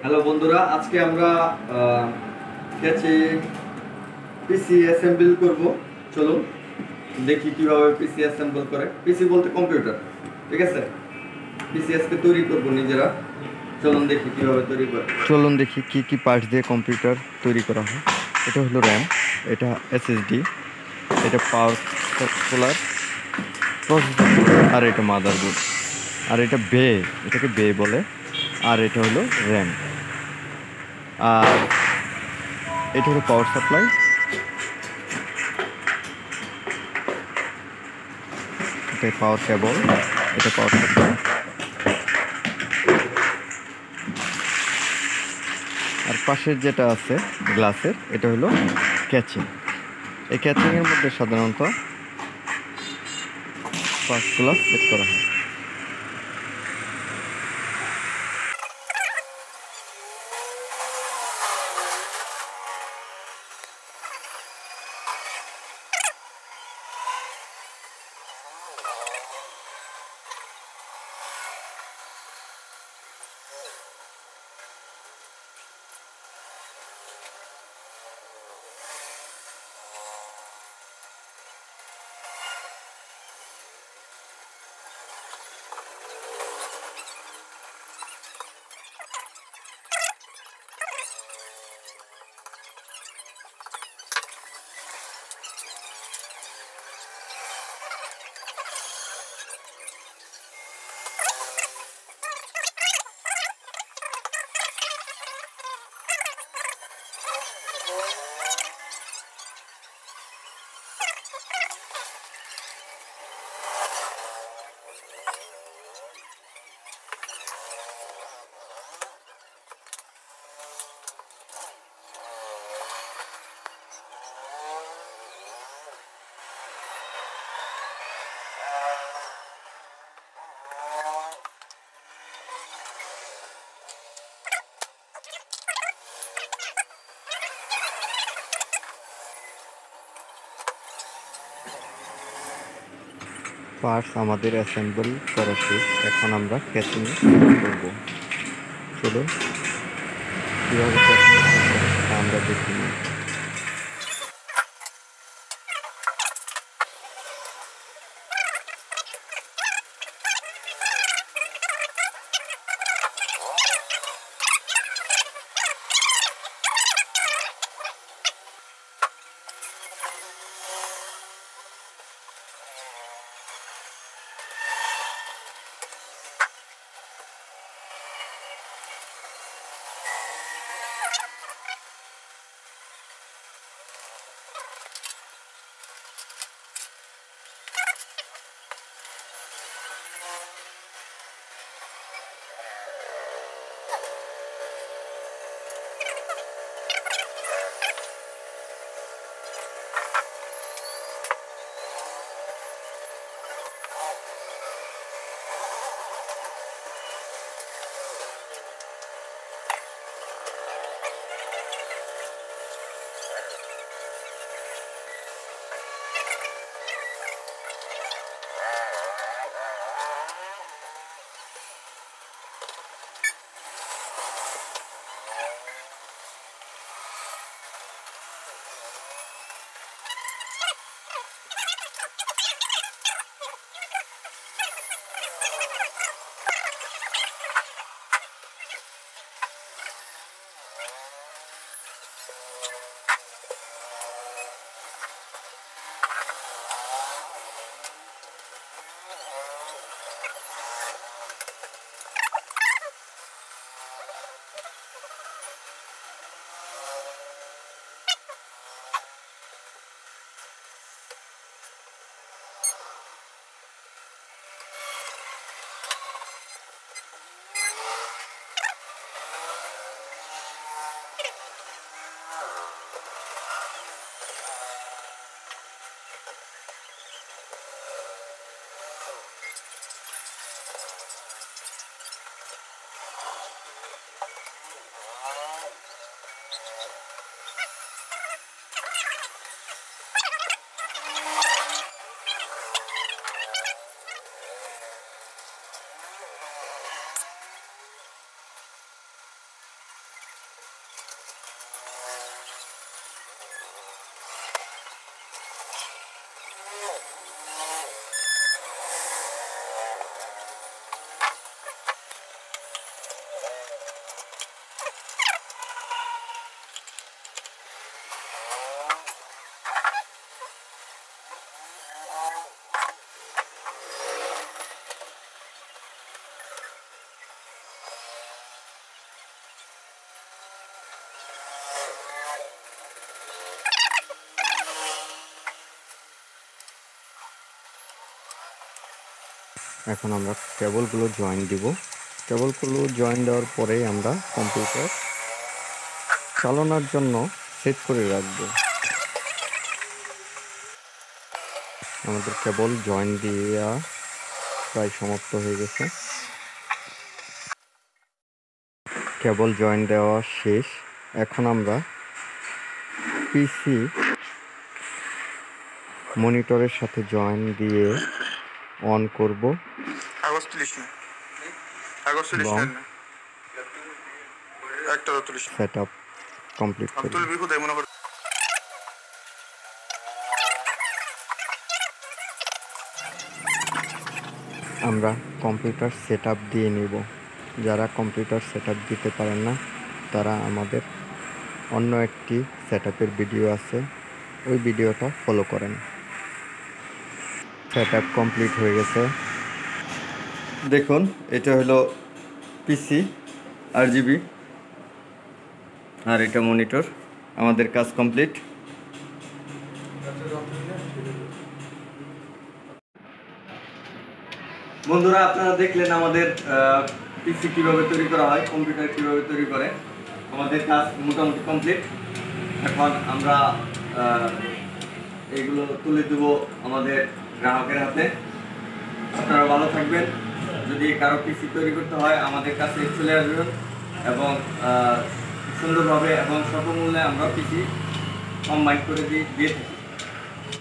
Hello বন্ধুরা, আজকে আমরা ক্যাচে পিসি অ্যাসেম্বল করব। চলুন দেখি কিভাবে পিসি অ্যাসেম্বল করে। পিসি বলতে কম্পিউটার, ঠিক আছে। পিসি আজকে তৈরি করব নিজেরা। চলুন দেখি কিভাবে তৈরি করে। চলুন দেখি কি কি পার্টস দিয়ে কম্পিউটার তৈরি করা হয়। এটা হলো র্যাম, এটা এসএসডি, এটা পাওয়ার কুলার, প্রসেসর, আর এটা মাদারবোর্ড, আর এটা এটাকে বে বলে। আর এটা হলো র্যাম, আর এটা হলো পাওয়ার সাপ্লাই, এটা পাওয়ার কেবল, এটা পাওয়ার সাপ্লাই। আর পাশের যেটা আছে গ্লাসের, এটা হলো ক্যাচিং। এই ক্যাচিংয়ের মধ্যে সাধারণত পার্টসগুলো সেট করা হয়। পার্টস আমাদের অ্যাসেম্বল করা শেষ। এখন আমরা ক্যাচিং করব। চলুন কীভাবে ক্যাচিং আমরা দেখি। এখন আমরা কেবলগুলো জয়েন দিব। কেবলগুলো জয়েন দেওয়ার পরেই আমরা কম্পিউটার চালানোর জন্য সেট করে রাখব। আমাদের কেবল জয়েন দেওয়া প্রায় সমাপ্ত হয়ে গেছে। কেবল জয়েন দেওয়া শেষ। এখন আমরা পিসি মনিটরের সাথে জয়েন দিয়ে অন করব এবং সেট আপ কমপ্লিট করব। আমরা কম্পিউটার সেট আপ দিয়ে নিব। যারা কম্পিউটার সেট আপ দিতে পারেন না তারা আমাদের অন্য একটি সেট আপের ভিডিও আছে, ওই ভিডিওটা ফলো করেন। সেট আপ কমপ্লিট হয়ে গেছে। দেখুন এটা হলো পিসি RGB আর এটা মনিটর। আমাদের কাজ কমপ্লিট। বন্ধুরা, আপনারা দেখলেন আমাদের পিসি কিভাবে তৈরি করা হয়, কম্পিউটার কিভাবে তৈরি করে। আমাদের কাজ মোটামুটি কমপ্লিট। এখন আমরা এগুলো তুলে দেব আমাদের গ্রাহকের হাতে। আপনারা ভালো থাকবেন। যদি কারো পিসি তৈরি করতে হয় আমাদের কাছে চলে আসবেন এবং সুন্দরভাবে এবং স্বল্প মূল্যে আমরা পিসি কম্বাইন করে দিয়ে থাকি।